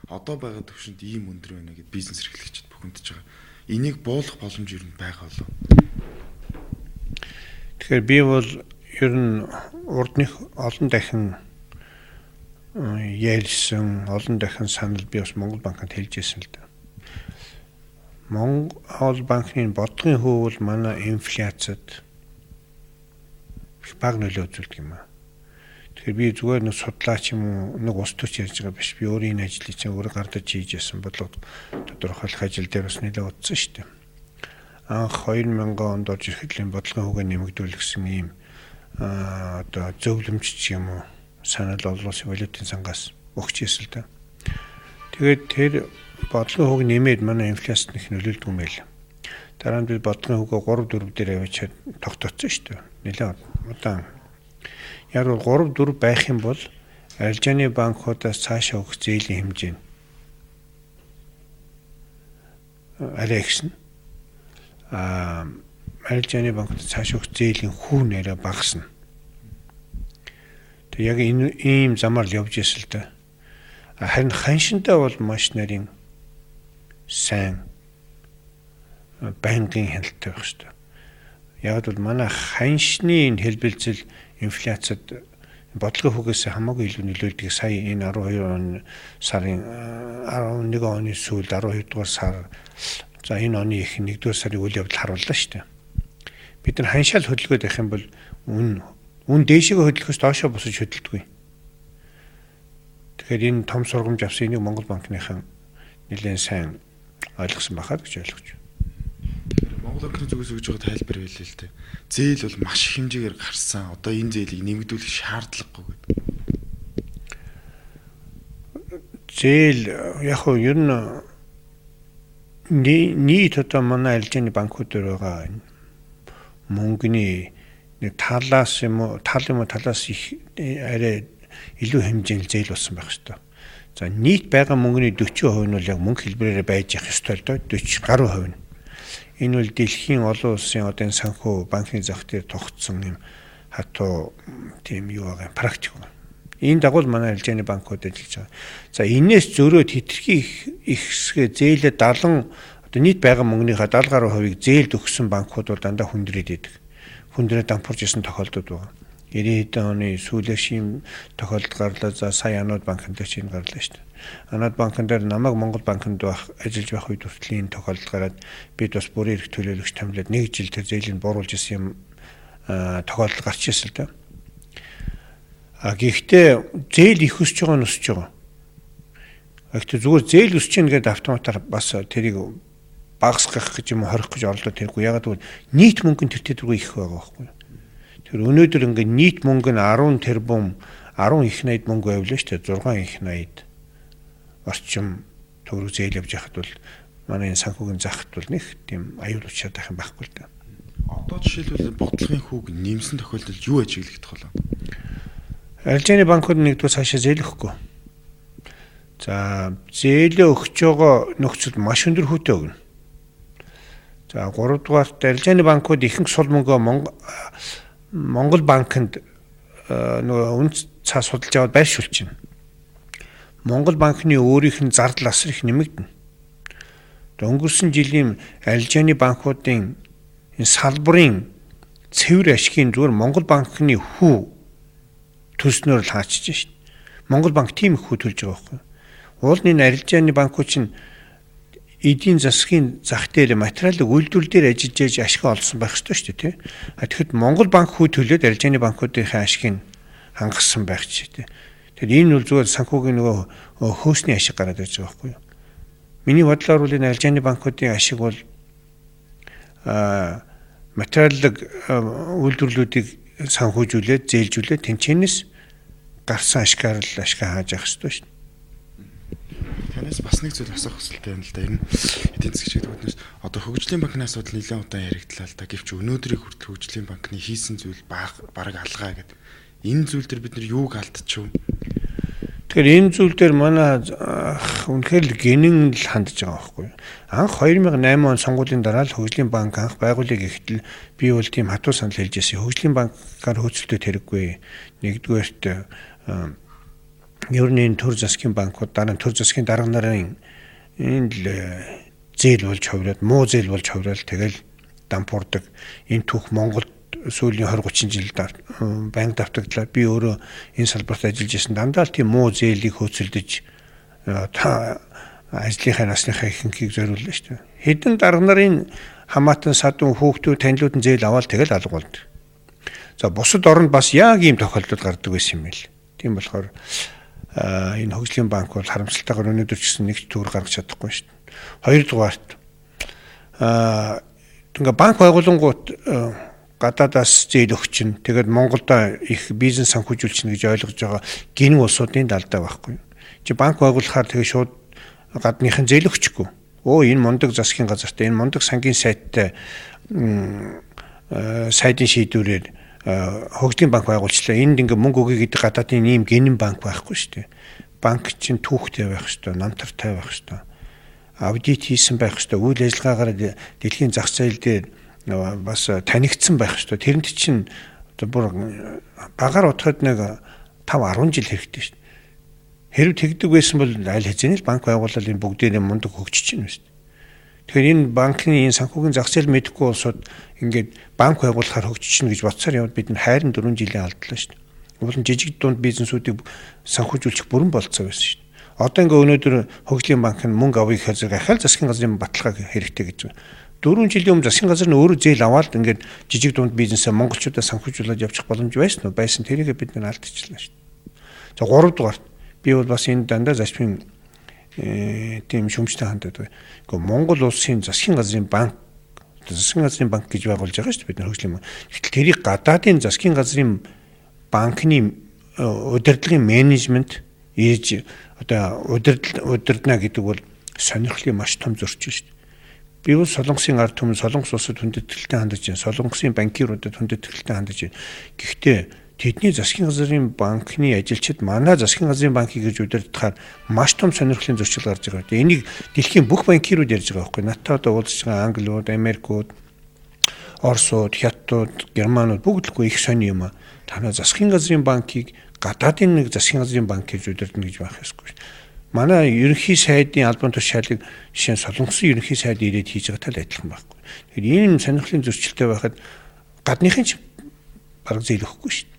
одоо байгаа төвшөнд ийм өндөр байна гэд бизнес эрхлэгчид бухимдаж байгаа. Энийг буулгах боломж юу байгаа болов? Тэгэхээр би бол ер нь урдных олон дахин ярьсан, олон дахин санал би бас Монгол банкнд хэлж ирсэн л да. Монгол банкны бодлогын хөв бол манай инфляцид баг нөлөө үзүүлдэг юм аа. Тэгэхээр би зүгээр нэг судлаач юм уу, нэг ус төч ярьж байгаа биш. Би өөрийн ажлыг чинь өөрөө гардаж хийж ясан бодлого тодорхойлох ажил дээр бас нэлээд удсан шүү дээ. Анх 2000 онд орж ирэхэд бодлогын хөвгөө нэмэгдүүл гэсэн ийм одоо зөвлөмж юм уу санал олон валютын сангаас өгч ирсэн л да. Тэгээд тэр бодлогын хөвг нэмээд манай инфляцид их нөлөөлдөг юм байл. Дараа нь би бодлогын хөвгөө 3 4 дээр авчиад тогтооцсон шүү дээ. Нэлээд удаан. Яг бол 3 4 байх юм бол арилжааны банкудаас цаашаа өгөх зээлийн хэмжээ нь арай ихсэн. Арилжааны банкудаас цаашаа өгөх зээлийн хүүн арай багасна. Тэг яг энэ ийм замаар л явж ирсэн л да. Харин ханшинтай бол маш нарийн сайн банкын хяналттай байх шүү дээ. Яг бол манай ханшны хэлбэлцэл инфляцид бодлогын хөвгөөс хамаагүй илүү нөлөөлдөг. Сая энэ 12 он сарын 11 оны сүүлд 12 дугаар сар за энэ оны их 1 дугаар сарын үйл явдал харууллаа шүү дээ. Бид нар ханшаал хөдөлгөөд байх юм бол үн дээшээ хөдлөхөөс доошоо босож хөдөлдөггүй. Тэгэхээр энэ том сургамж авсан энийг Монгол банкныхан нэлээд сайн ойлгосон байхад гэж ойлгож байна. Монгол банкны зүгээс өгж байгаа тайлбар байлээ л дээ. Зээл бол маш их хэмжээгээр гарсан. Одоо энэ зээлийг нэмэгдүүлэх шаардлагагүй гэдэг. Зээл яг хөө ер нь нийт одоо манай арилжааны банкуд дээр байгаа мөнгөний нэг талаас талаас их арай илүү хэмжээний зээл болсон байх ёстой. За нийт байгаа мөнгөний 40% нь бол яг мөнгө хэлбэрээр байж явах ёстой л доо 40 гаруй хувь нь. Энэ бол дэлхийн олон улсын одоо энэ санхүү банкны зах дээр тогтсон юм хатуу тийм юу байгаа практик байна. Энэ дагуу манай арилжааны банкуд ажиллаж байгаа. За энээс зөрөөд хэтэрхий их хэсгээ зээлээ 70 одоо нийт байгаа мөнгөнийхөө 70 гаруй хувийг зээлд өгсөн банкуд бол дандаа хүндрээд идэг. Хүндрээ дампуурж исэн тохиолдод байгаа. 90 оны сүүлээр шим тохиолдол гарлаа. За сая Анууд банкнд ч энэ гарлаа шүү дээ. Анууд банкн дээр намайг Монгол банкнд ажиллаж байх үед хүртэл энэ тохиолдол гараад бид бас бүрийн эрх төлөөлөгч томилоод 1 жил тэр зээлийг бууруулж исэн юм тохиолдол гарч ирсэн л дээ. Гэхдээ зээл их өсөж байгаа нь өсөж байгаа. Гэхдээ зүгээр зээл өсөж гин гэдэг автоматар бас тэрийг багасгах гэж юм хорих гэж орлоо тэргүй. Ягаад гэвэл нийт мөнгө нь тэр төрөө их байгаа байхгүй юу? Тэр өнөөдөр ингээд нийт мөнгө нь 10 тэрбум 10 их 80 мөнгө авлаа шүү дээ. 6 их 80 орчим төгрөг зээл явж яхад бол манай энэ санхүүгийн захт бол нэг тийм аюул учраад байх юм байхгүй л дээ. Одоо жишээлбэл бодлогын хүүг нэмсэн тохиолдолд юу ажиглагдах вэ? Арилжааны банкуд нэгдүгээр цаашаа зээл өгөхгүй. За зээлээ өгч байгаа нөхцөл маш өндөр хүүтэй өгнө. За 3 дугаарт арилжааны банкуд ихэнх сул мөнгөө Монгол банкнд нөгөө үн цаа судалж аваад байршуулж байна. Монгол банкны өөрийнх нь зардал асар их нэмэгдэнэ. Өнгөрсөн жилийн арилжааны банкуудын энэ салбарын цэвэр ашигын зүгээр Монгол банкны хүү төлснөөр л хаачиж шин. Монгол банк тийм их хүү төлж байгаа байхгүй. Уул энэ арилжааны банкуд чинь эдийн засгийн зах дээр материалын үйлдвэрлэл дээр ажиллаж ашиг олсон байх ёстой шүү дээ, тий. Тэгэхэд Монгол банк хүү төлөөд арилжааны банкуудынхаа ашигыг хангасан байх ч тий. Тэгэхээр энэ бол зүгээр санхүүгийн нөгөө хөөсний ашиг гараад ирж байгаа байхгүй юу. Миний бодлоор бол энэ арилжааны банкуудын ашиг бол материалын үйлдвэрлэлүүдийг санхүүжүүлээд зээлжүүлээд тэнцэнэс гарсан ашгаар л ашиг хааж явах ёстой шүү. Танаас бас нэг зүйл асуух хүсэлтэй юм л да. Энэ эдийн засгийн чиглэлээс одоо хөгжлийн банкны асуудал нэлээд удаан яригдлаа л да. Гэвч өнөөдрийг хүртэл хөгжлийн банкны хийсэн зүйл бараг алгаа гэдэг. Энэ зүйл дээр бид нар юуг алдчихв? Тэгэхээр энэ зүйл дээр манай үнэхээр л гинэн л хандж байгаа байхгүй юу? Анх 2008 он сонгуулийн дараа л хөгжлийн банк анх байгуулыг ихтэл би бол тийм хатуу санал хэлж байсан. Хөгжлийн банкаар хөөцөлтөд хэрэггүй. Нэгдүгээрт Ер нь энэ төр засгийн банкуд дараа нь төр засгийн дарга нарын энэ л зээл болж хувираад муу зээл болж хувираад тэгэл дампуурдаг энэ түүх Монголд сүүлийн 20-30 жилд банк давтагдлаа. Би өөрөө энэ салбарт ажиллаж байсан. Дандаа л тийм муу зээлийг хөөцөлдөж ажлынхаа насныхаа ихэнхийг зориуллаа шүү дээ. Хэдэн дарга нарын хамаатан садун хүүхдүүд танилуд нь зээл аваад тэгэл алга болд. За бусад оронд бас яг ийм тохиолдол гардаг байсан юм байл. Тийм болохоор энэ хөгжлийн банк бол харамсалтайгаар өнөөдөр ч гэсэн нэгч төгөр гаргаж чадахгүй шүү дээ. Хоёрдугаарт ингээ банк байгуулангууд гадаадаас зээл өгч чинь тэгээд Монголда их бизнес санхүүжүүлчихнэ гэж ойлгож байгаа гинэн улсуудын далдаа байхгүй. Чи банк байгуулахаар тэгээд шууд гадныхын зээл өгчихгүй. Энэ мундаг засгийн газартай, энэ мундаг сангийн сайттай сайдын шийдвэрээр хөгжлийн банк байгуулчлаа. Энд ингээ мөнгө өгье гэдэг гадаадын ийм гинэн банк байхгүй шүү дээ. Банк чинь түүхтэй байх ёстой, намтартай байх ёстой. Аудит хийсэн байх ёстой. Үйл ажиллагаагаар дэлхийн зах зээл дээр бас танигдсан байх ёстой. Тэрэнд чинь бүр багаар утгад нэг 5-10 жил хэрэгтэй шүү дээ. Хэрв тэгдэг байсан бол аль хэзээ л банк байгуулалт энэ бүгдээрээ мундаг хөгжиж чинь шүү дээ. Тэгэхээр энэ банкны энэ санхүүгийн зах зээл мэдэхгүй улсууд ингээд банк байгуулахаар хөгжиж чинь гэж бодсоор яваад бид хайрын 4 жилийн алдлаа шүү дээ. Уул нь жижиг дунд бизнесүүдийг санхүүжүүлчих бүрэн болцоо байсан шүү дээ. Одоо ингээ өнөөдөр хөгжлийн банк нь мөнгө авъя гэхээр зэрэг ахаал засгийн газрын баталгаа хэрэгтэй гэж байна. 4 жилийн өмнө засгийн газар нь өөрөө зээл аваад ингээд жижиг дунд бизнесээ монголчуудаа санхүүжүүлээд явчих боломж байсан уу? Байсан. Тэрийг бид нар алдчихлаа шүү дээ. За 3 дугаарт би бол бас энэ дандаа зашмын тийм шүмжтэй хандаад байна. Гэхдээ Монгол улсын засгийн газрын банк гэж байгуулж байгаа шүү дээ бид нар хөгжлийн банк. Гэтэл тэрийг гадаадын засгийн газрын банкны удирдлагын менежмент ээж одоо удирдна гэдэг бол сонирхлын маш том зөрчил шүү дээ. Би бол Солонгосын ард түмэн Солонгос улсад хүндэтгэлтэй хандаж байна. Солонгосын банкируудад хүндэтгэлтэй хандаж байна. Гэхдээ тэдний засгийн газрын банкны ажилчид манай засгийн газрын банкийг гэж удирдахаар маш том сонирхлын зөрчил гарч байгаа. Энийг дэлхийн бүх банкирууд ярьж байгаа байхгүй. Натаа одоо уулзж байгаа Англиуд, Америкууд, Оросууд, Хятадууд, Германууд бүгдлгүй их сони юм а. Танай засгийн газрын банкийг гадаадын нэг засгийн газрын банк гэж удирдна гэж байх ёсгүй. Манай ерөнхий сайдын албан тушаалыг жишээ нь Солонгосын ерөнхий сайд ирээд хийж байгаатай л адилхан байхгүй. Тэгэхээр ийм сонирхлын зөрчилтэй байхад гадныхын ч бараг зээл өгөхгүй шүү дээ.